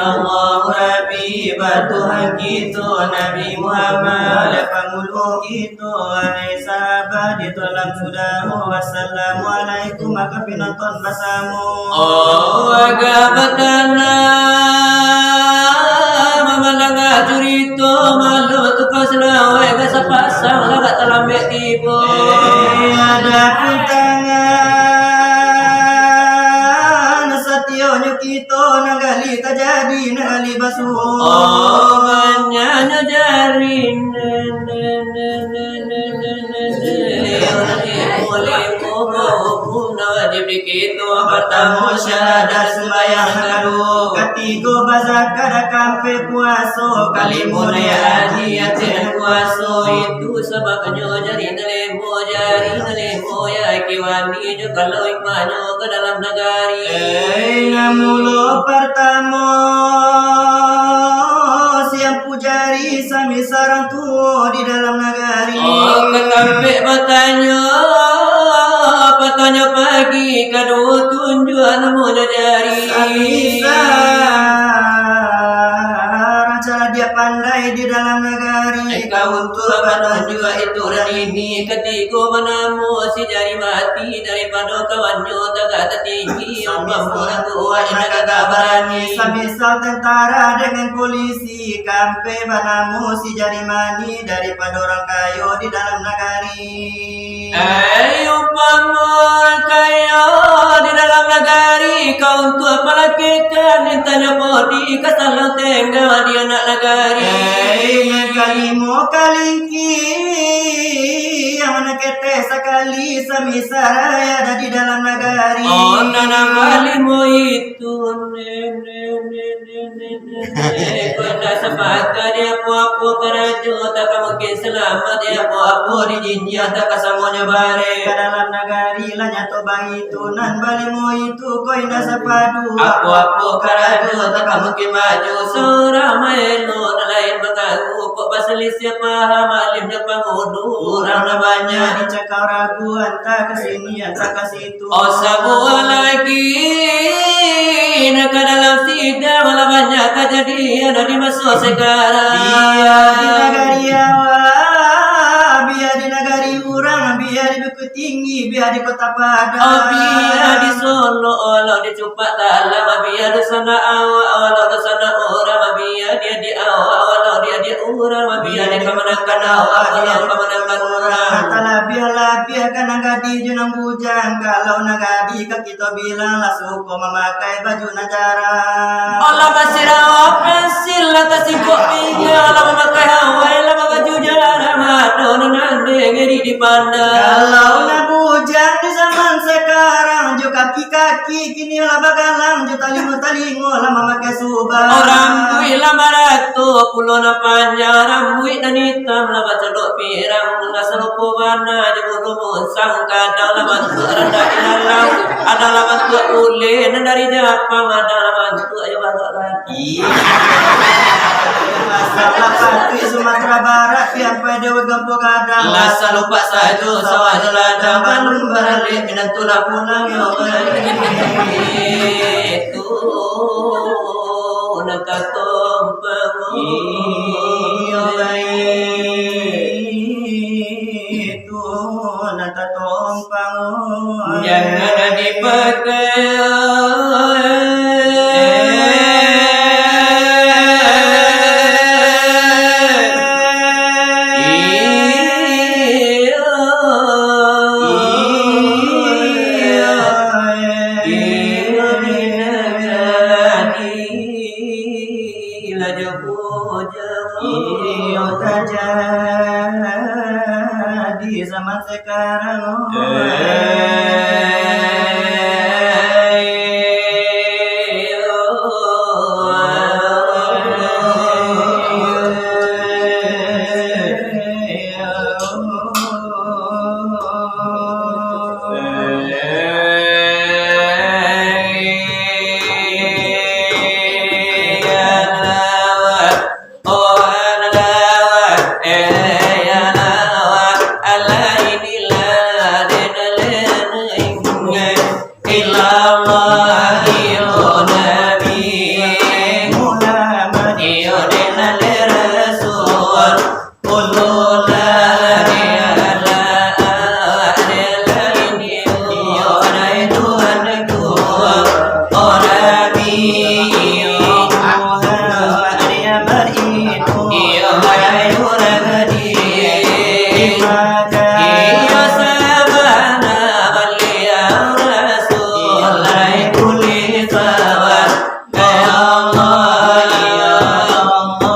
Allah Rabbi Tuhan kita Nabi Muhammad Pangulu kita Hai sahabat di dalam sudah Wassalamualaikum maka penonton bersama Agabatana Mamalanga curito Malu tukau selawe Gasa pasang Lagat terlambat tiba Ada pun tangan Satyonya kita Nagali terjadi Nagali basuh Banyak jarin wajib kita bertamu syahadat sembahyang kadu ketiga bazakar kampe puaso kalimun ya adiyatin puaso itu sebabnya jari nelemo ya kiwani jo kalau imanyo ke dalam negari ngamulo pertama siang pujari sami sarang tuo di dalam negari ketampe Patanya pagi kado tunjuan moja jari cara dia pandai di dalam negari kau untuk apa juga itu dan ini ketika menamu si jari mati daripada kawannya tak tinggi mampu tua ini kagak berani semisal tentara dengan polisi kampe menamu si jari mani daripada orang kayo di dalam negari umpama kaya di dalam negari kau untuk apa lagi kan tanya bodi kesalah tengah di anak negari kalimo kalingki yang mana kete sekali semisal ada di dalam negari nana kalimo itu pada sepakat dia apa-apa kerajo tak mungkin selamat dia apa-apa di jinjah tak kesamunya bare ke dalam negari lah nyato bang itu nan balimo itu kau indah sepadu apa-apa kerajo tak mungkin maju seramai lo lain mengaku kok pasal siapa malimnya pengudu orang banyak dicakau ragu anta kesini anta kesitu semua lagi nak dalam sidang malah banyak kejadian di masa sekarang biar di negari awak biar di negari orang biar di Bukit Tinggi biar di Kota Padang biar di Solo walau di Cupak Talam biar di sana awak walau di sana orang biar dia di awak walau dia di orang biar dia kemenangkan awak walau kemenangkan orang Talabiah kan nagadi junang bujang kalau nagadi kan kita bilang lah suko memakai baju negara Allah basirawa pensil atas ikut tinggal Allah memakai hawai lah baju jarang madon nande ngeri dipandang kalau nak bujang di zaman sekarang jo kaki-kaki kini lah bagalang jo talingo lah memakai subah orang bui lah barato pulau na panjang rambut dan hitam lah baca dok pirang lah selupo mana je bulu sangka dalam bantu rendah dalam adalah bantu ulin dari Jepang adalah bantu ayo balok lagi masalah pati Sumatera Barat yang pada wegampo kadang lasa lupa saja sawah ladang balun baralik minantula pulang yo itu nak tompang iyo itu nata tompang jangan dipakai di zaman sekarang Iyo denale rasul Ulu la la ini Iyo adai Tuhan itu Orang iyo Dia beritu Iyo adai orang dia maka Iyo sabana balia rasul Lai kuli sawan Ya Allah ya Allah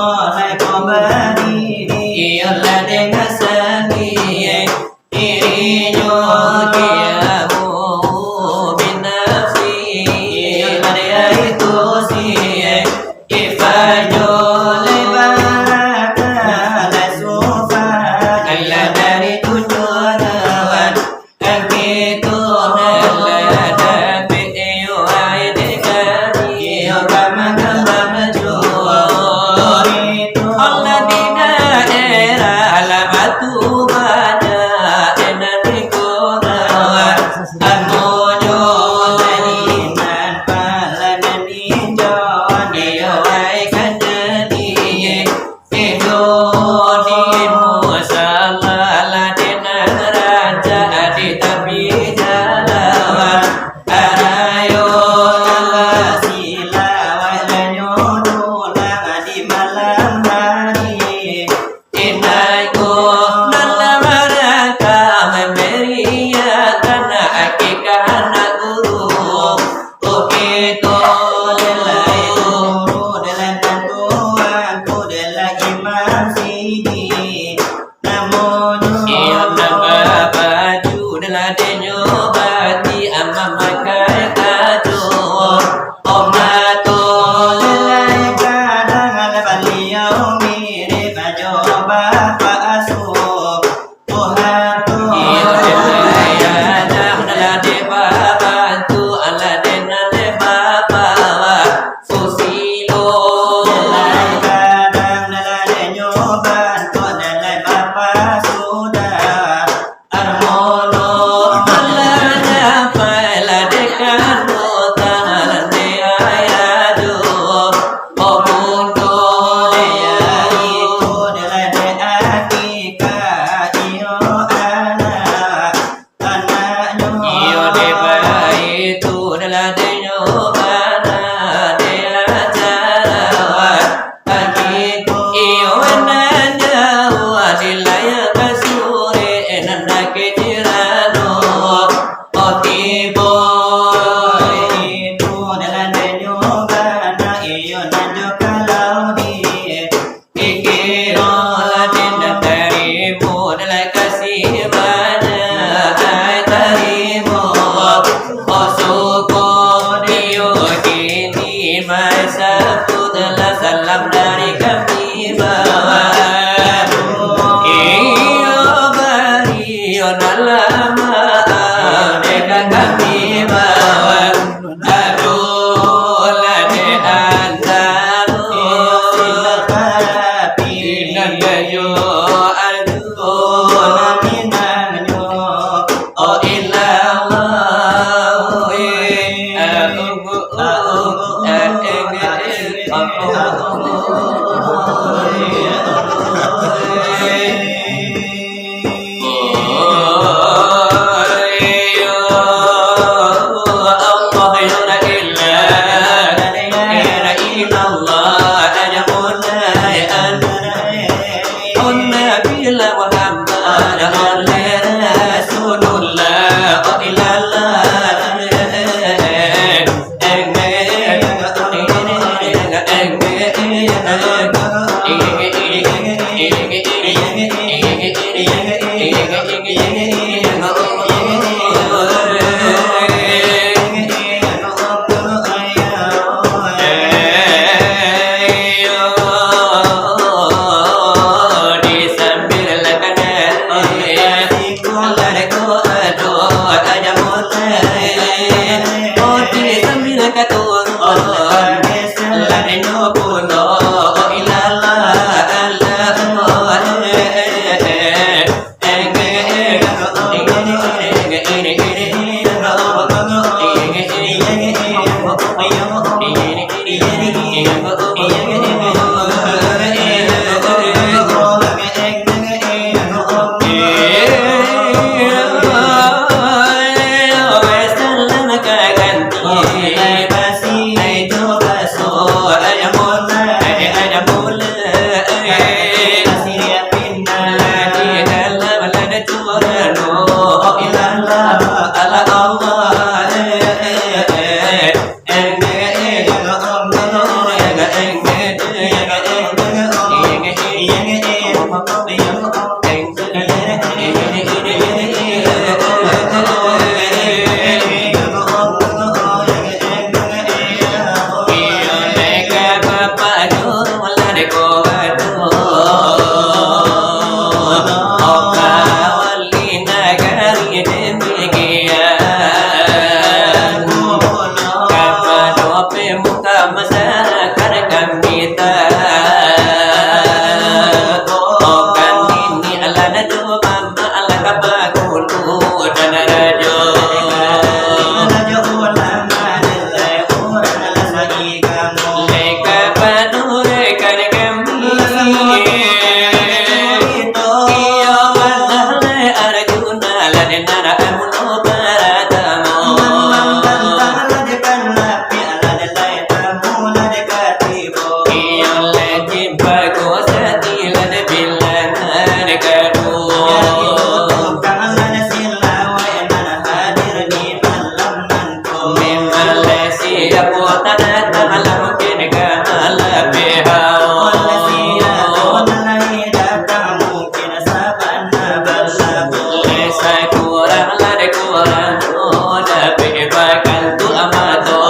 Iyo manale Arjuna ladena amuno paratamo Iyo lejim bagosati lade bilangan kadu Malaysia potana tamalam kene kamala behao Lesa kurang lade kurang oda bebakan tu amato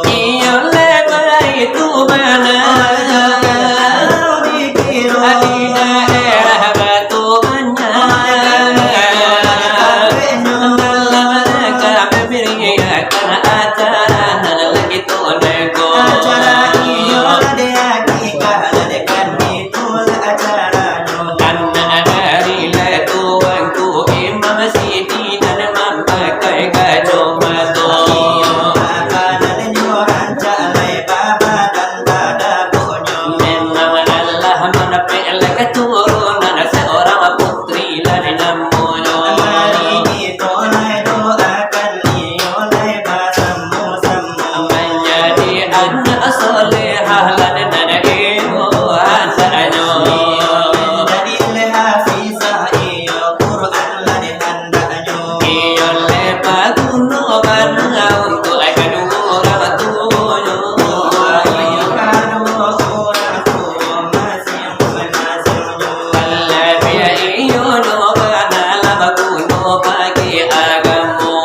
Iyo lebai tu mana Adina era batu banyak Karena acara lagi tu nego Karena dari letuanku imam sini dan memakai kacamata Memang Allah menepelek keturunan seorang putri dari namunnya Menjadi anak solehah dan anak ibu antaranya Iyo lepas gunungan untuk kedua orang tuanya Lebih iyo nubana lama kuno pagi agamu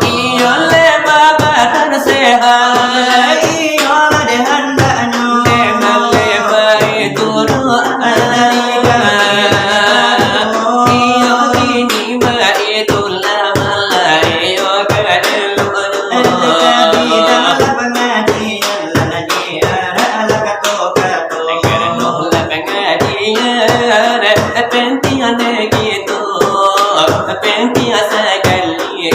Iyo lepas badan sehat Emang lepas itu doa Iyo ini mah itu lama lah iyo Kerana pengajian Pentingan gitu Pentingan sekali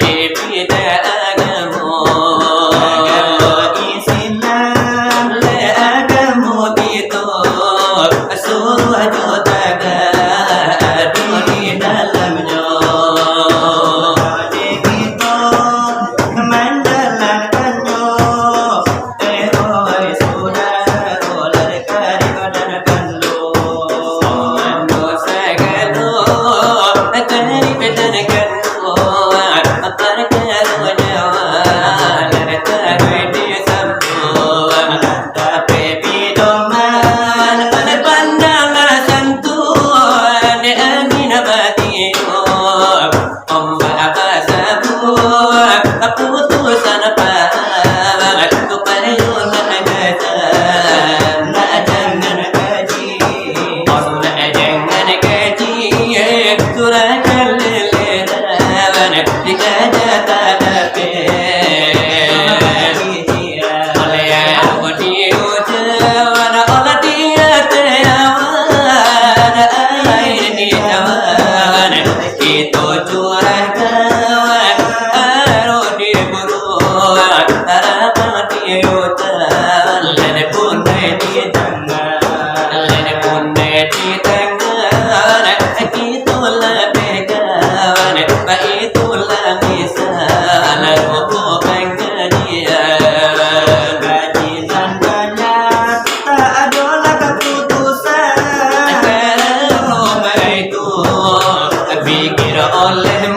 Dipita agamu Le agamu gitu Suruh juta di dalamnya Putusan apa Kepada jangan kaji Jangan kaji Surahkan leleran Jika jata dape Oleh aku diucapan Oleh dia teyawan Air di tawan Itu curah kawan Aru di buruan Harapan diucapan Lene pun di tangan Lene pun di tangan Itulah begawan Itulah misal Rupu pengajian Karena rumah itu Pikir oleh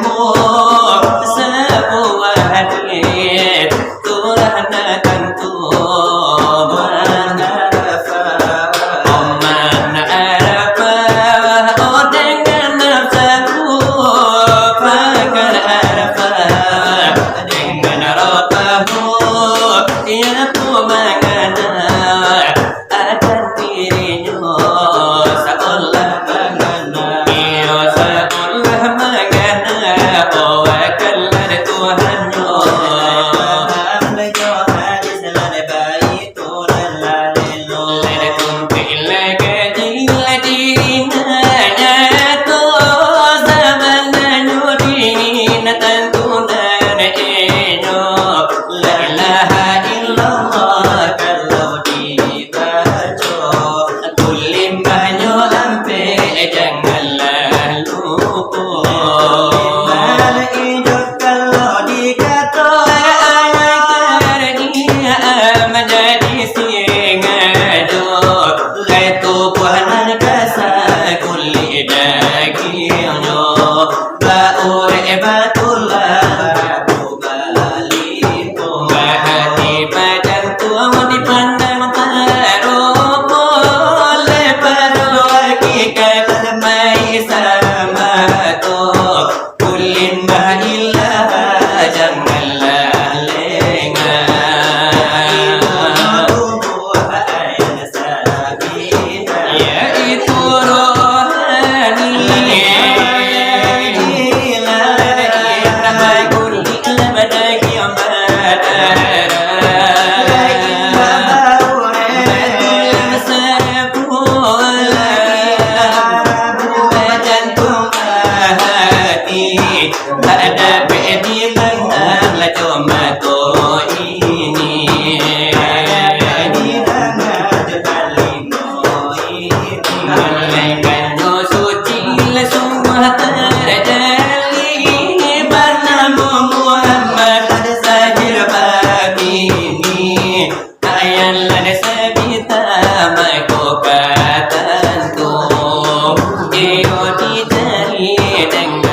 hebatullah Prabu Balito Bahati badan tua dipandang taruh oleh para hakikat mai sama to kulin bahilah janganlah lengah yaitu rohani ada bedi menang la cuma to ini di tangan jetalino ini malaikat no suci la semua terjadi bernamu Muhammad sahir batini ayan la sabita mako katantu iyo dicari dengan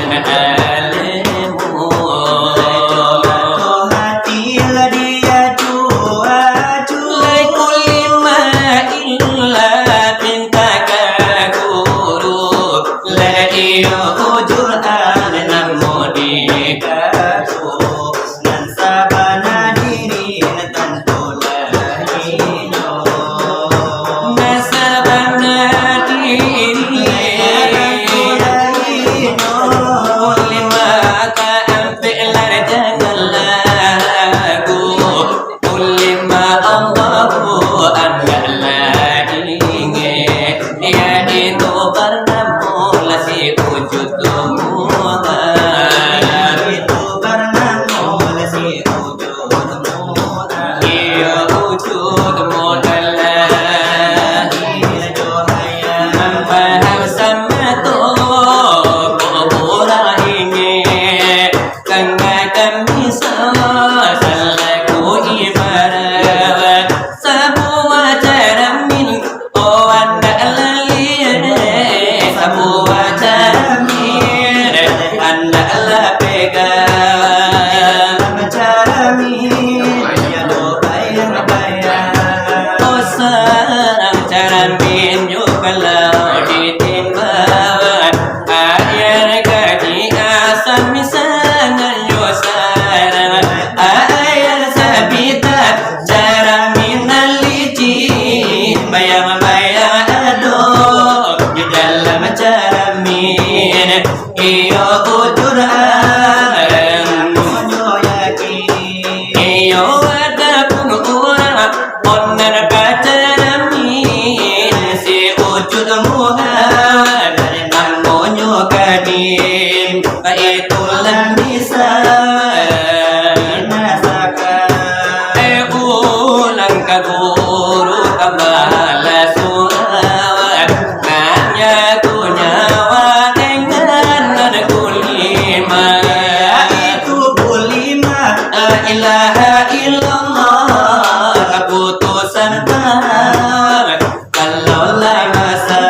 ilaha illallah keputusan Tuhan kalau masa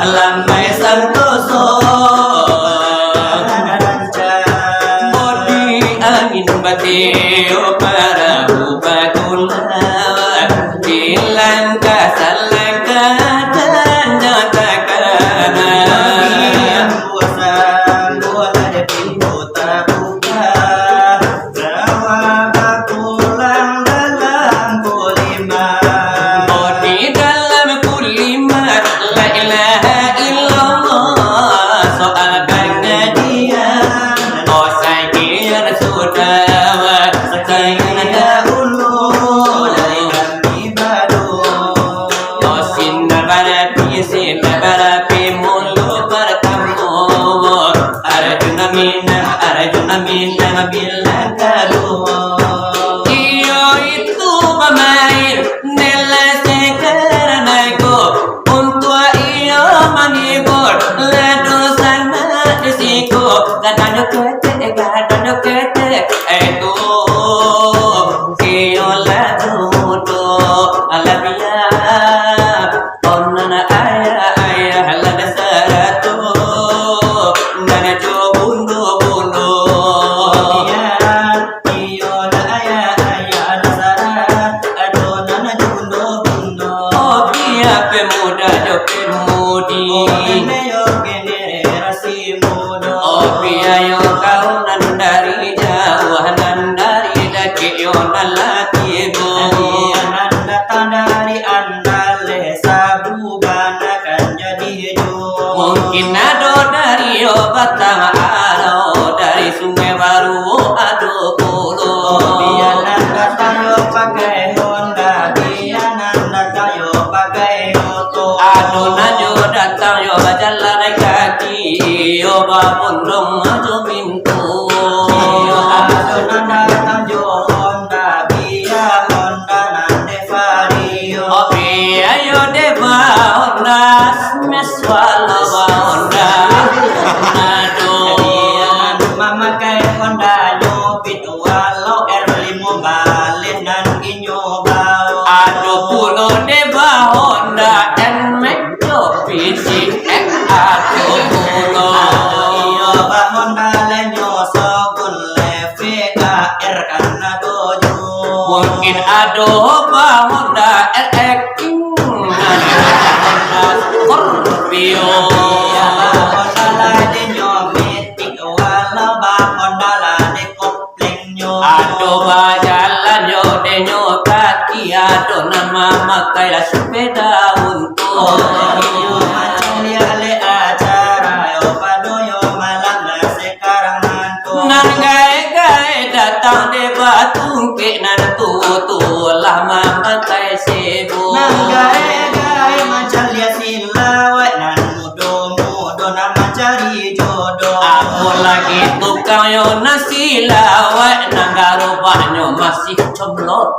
lamai santoso bodi angin batio para bubatullah dilangkah salangkah dan nyatakan Arjuna bilang kado iyo itu pemain nela sekarang aku untuk iyo manibur lado sana disiko kadang kete itu iyo lado do alabia onana ayah lada saratu nana jo bundo mamakai Honda nyopit walau R5 balen nan inyo bau Ado pulo de Honda and Mejo PC ado pulo iyo ba Honda lenyo sogun le Vega R karena dojo mungkin ado Honda RX Honda Scorpio iya ba Honda lenyo metik walau ba Honda lade kopling nyo ado jalan yo denyo kaki ado nama makai lah sepeda untuk iyo macam liale acara yo padoyo malam lah sekarang nanto nan gae datang de batu ke nan tu lama makai sebo nan gae macam lia silawe nan mudo nama cari jodoh aku lagi tukang yo nasi lawak nangaro banyo masih comlo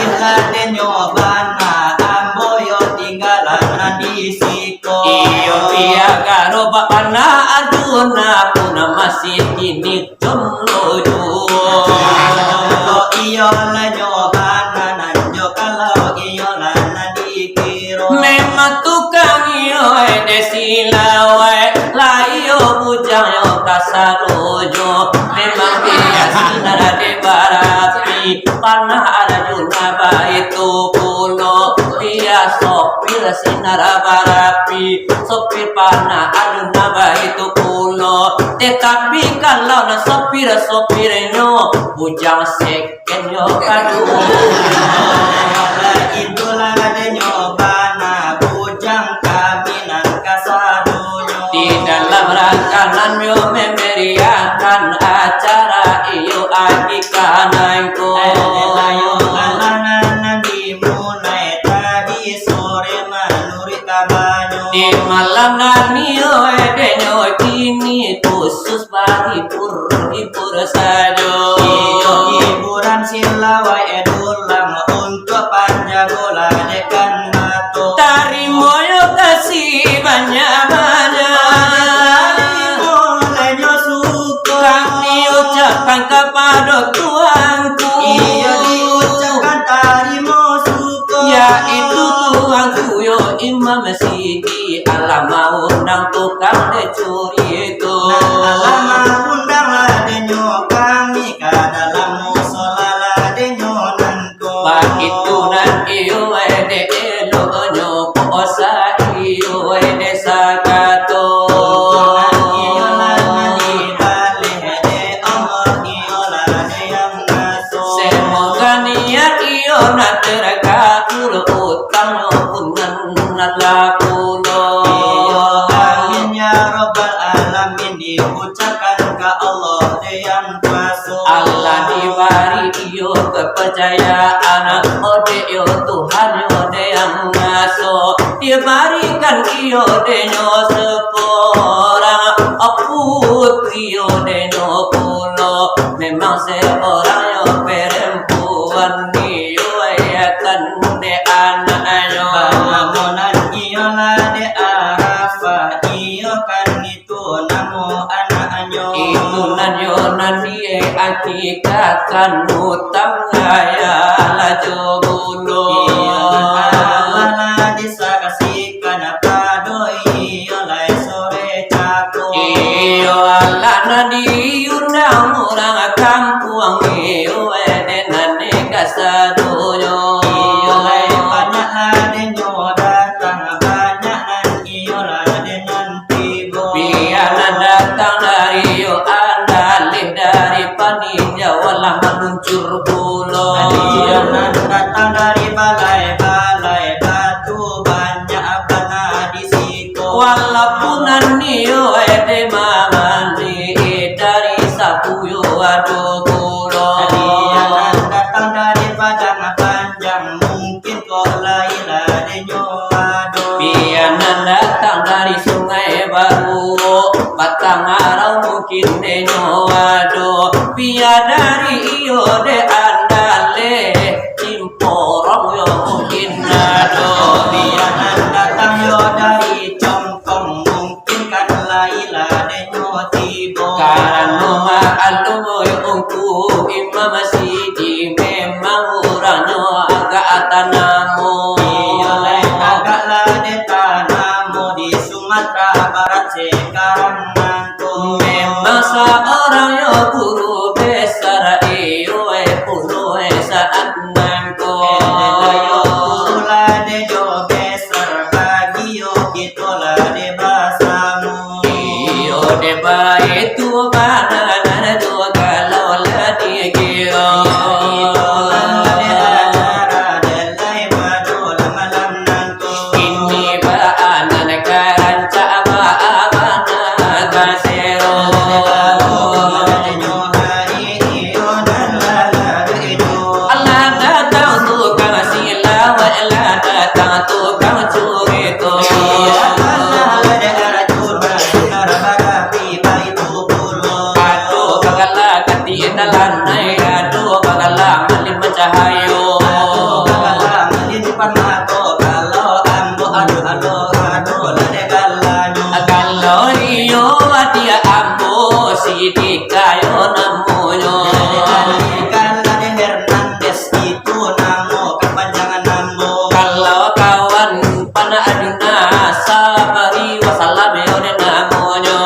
Gila denyo bana amboyo tinggalan nadi siko iyo pia karo bana aduna puna masih kini comlo kalau iyo lenyo bana nanjo kalau iyo lan nadi kiro memang tukang iyo desi lawak layo bujang yo kasarojo memang dia sinar de barapi panah arjuna itu pulo dia sopir sinar barapi sopir panah arjuna itu pulo tetapi kalau na sopirnya bujang seken yo kadu itulah denyo bana bujang kaminan kasadunyo di dalam rangkaian yo memeriahkan acara iyo agi kanangko layo kalangan dimulai tadi sore manuri tabanyo di malam nanio edenyo kini khusus bagi hibur saja iyo hiburan silawai edulang untuk panjang bola dekan mato tari moyo kasih banyak-banyak lenyo suko kami ucapkan kepada Tuanku iyo diucapkan tarimo suko yaitu Tuanku yo Imam Sidi alama undang tukang decuri itu lama undang ladenyo kami ka dalam musola ladenyo nanko begitu nan iyo ede elo nyo posa iyo ede sakato iyo lani bale de omor iyo lade yang naso semoga niat iyo na terkabul utang yo punan lakulo iyo amin ya robbal alamin diucapkan ke Allah de yang kuasa Allah diberi iyo kepercayaan ode yo Tuhan yo de yang ngaso diberikan iyo de nyo seorang putri yo de nyo pulo memang seorang yo perempuan iyo ayatan de anaknya bangunan iyo lade arafa iyo kan itu namo anaknya itu nan die akikatan utang gaya lajo bulo ala disakasikan pado iyo lai sore capo iyo ala diundang orang kampung iyo edenane kasadoyo iyo lai banyak ladenyo datang banyak nan iyo laden nanti bo biar datang dari yo andalih dari panitia walah meluncur bulo iyo nan datang dari balai batu banyak bana di situ walaupun anio ede mamandi dari sapu yo ado bulo dia nan datang dari padang panjang mungkin kok lain ladenyo ado biar datang dari sungai baru batang arau mungkin denyo ado biar dari iyo de andale cimporong yo mungkin ado biar datang yo dari congkong mungkin kan lain ladenyo ti karano makalumoy ungku imam sidi memang uranyo agak atanamo Oleh agak lade tanamo di Sumatera Barat sekarang nanto. memang seorang yo guru besar iyo puluh saat nangko Layo lade jo besar bagi yo gitu lade basamu. iyo deba itu banana do kalau ladi gio ini baanan karanca baabana kasero Allah datang tukang sila wala datang tukang curito aduh bagala kati talanay aduh bagala malim macahayo kalau iyo adia ambo sidik kayo namunyo kalau kawan pana aduna sabari wasalam yo namunyo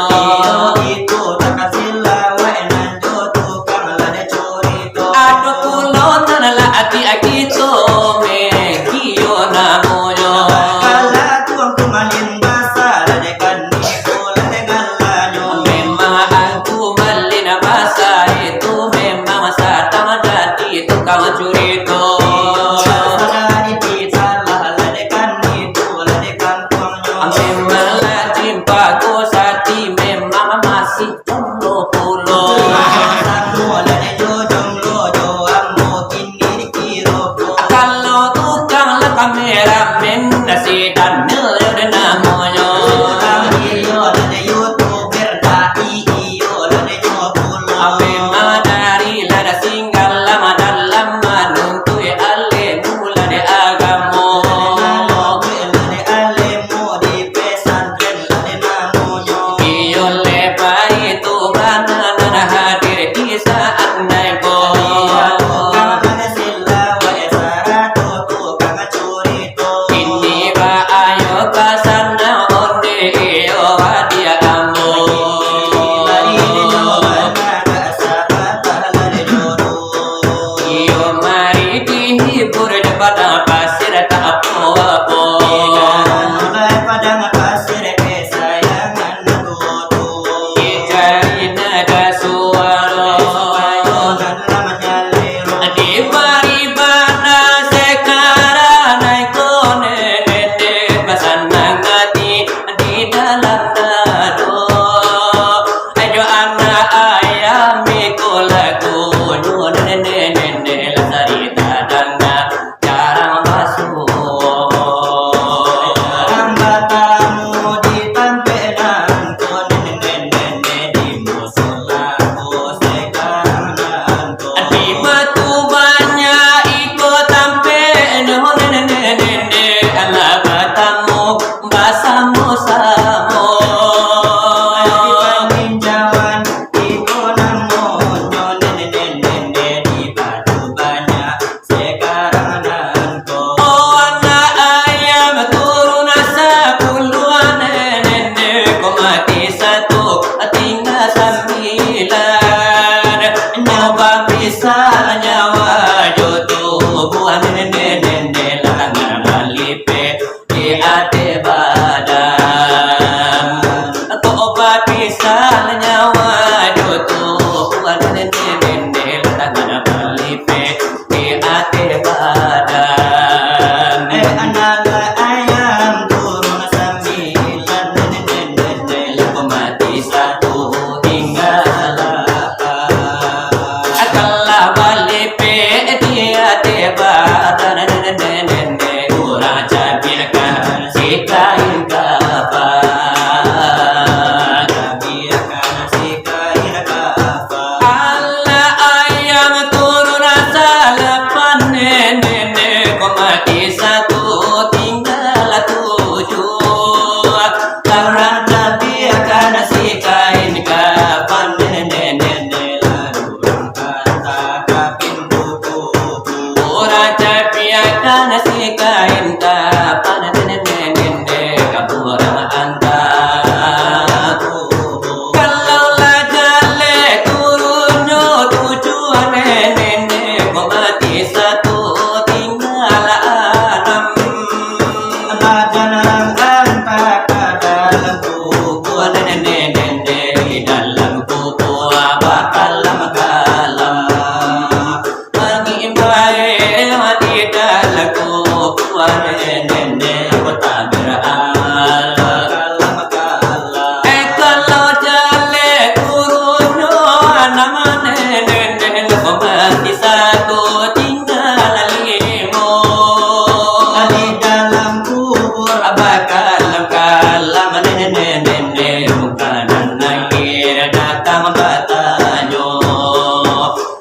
orang bertanya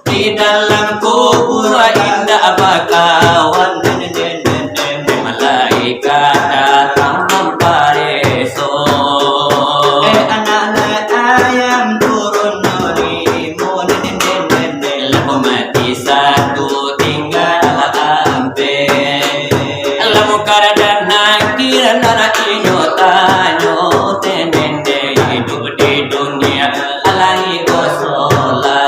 di dalam kubur indah bakawan malaikat datang membareso anak ayam turun nolimu lamu mati satu tinggal ampe lamu kada nakir nana inyo tanyo tenende hidup di dunia alai kosola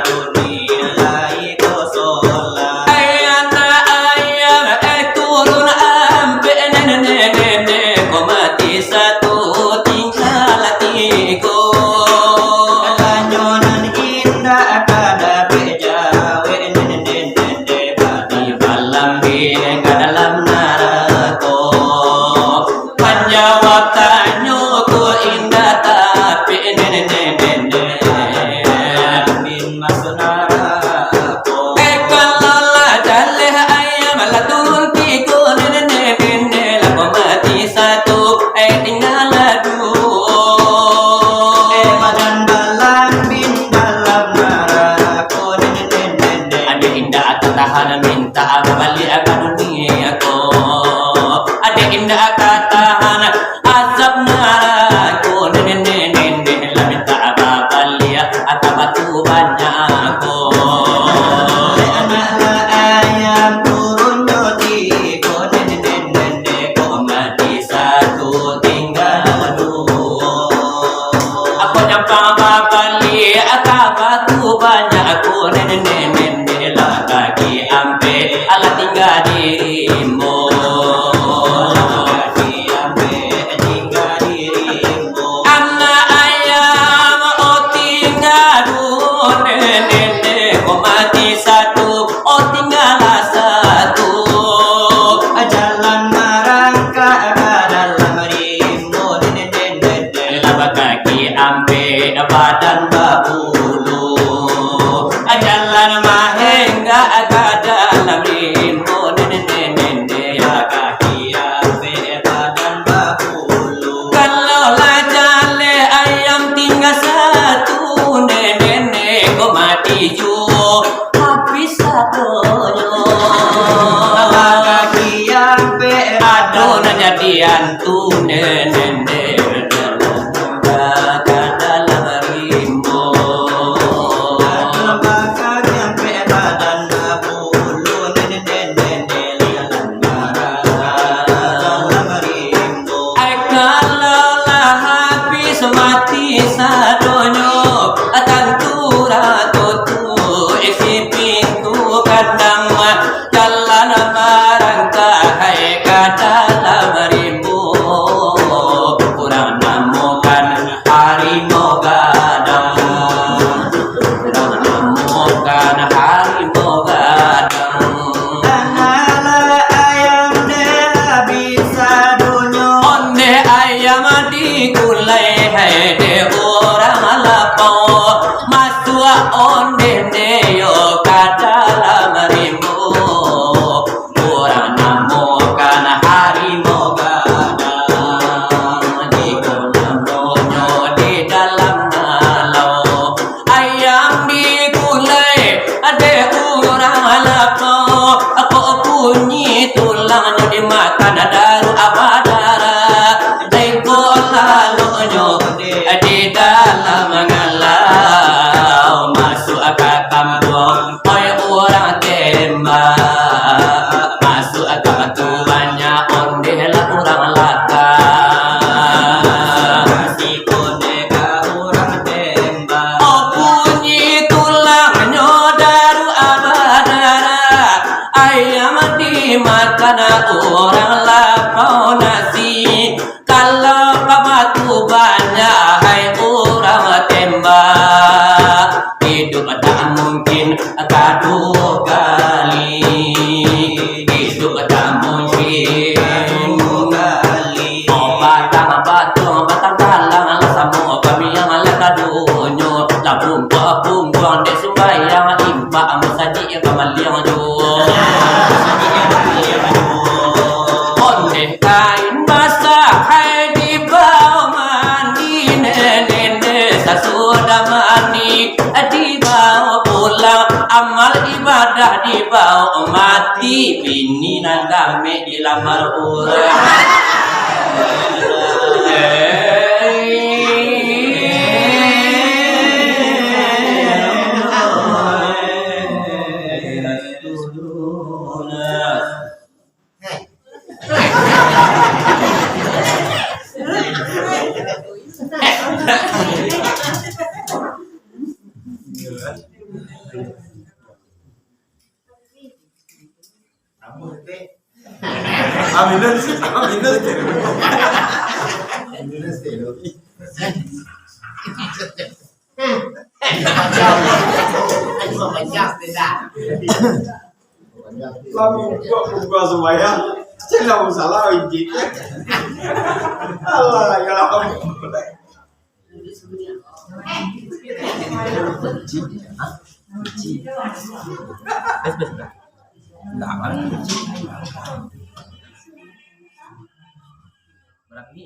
dunia lai kosola ayana ayam turun ampe nene ko mati satu tinggal tigo kanyonan indah kada bejawe di malam bine ke dalam narako menjawab tanyo ku indah tapi nene min masuk neraka kalau lah jaleh ayam lah turun tigo nene lah kau mati satu tinggal dua badan balang bin dalam neraka ada indah tahan minta kembali ke dunia ko ada indah tahan azab neraka nene lah minta kembali atau batu banyak ko anak ayam turun jodi ko ko mati satu tinggal dua aku nyampang babali atau batu banyak ko nene lah kaki ampe ala tinggal dirimu anak ayam oh tinggal nene ko mati satu oh tinggal satu jalan merangka dalam rimbo laba kaki ampe badan babulu jalan mahengga aga dalam rimbo nene kaki ampe badan babulu kalau lah jale ayam tinggal satu nene ko mati ju habis satunya kaki ampe aduh nanya diantu nene dalam rimbo kaki ampe badan babulu dalam rimbo kalau lah habis mati sadonyo tantura tutu isi pintu kadang jalan barangka hai dalam rimbo kurang namukan harimau gadang kurang namukan harimau gadang anak ayam deh bisa dunyo onde ayam di kulai hede orang lapau masua onde neyo kadalam rimbo orang namukan harimau gadang di kolam donyo di dalam nalau ayam di kulai ade orang lapau aku bunyi tulangnya dimakan daru abadara dengko lalonyo di dalam ngalau masuk ke kampung oi orang tembak masuk ke tuannya onde lah orang laka si koneka orang tembak oh bunyi tulangnya daru abadara ayam dimakan orang lapau nasi kalau batu banyak hai orang tembak sudah manik dibawa pulang amal ibadah dibawa mati bini nan kami dilamar orang Lalu gua buka semuanya, saya nggak salah injik. Allah ya Allah. Berarti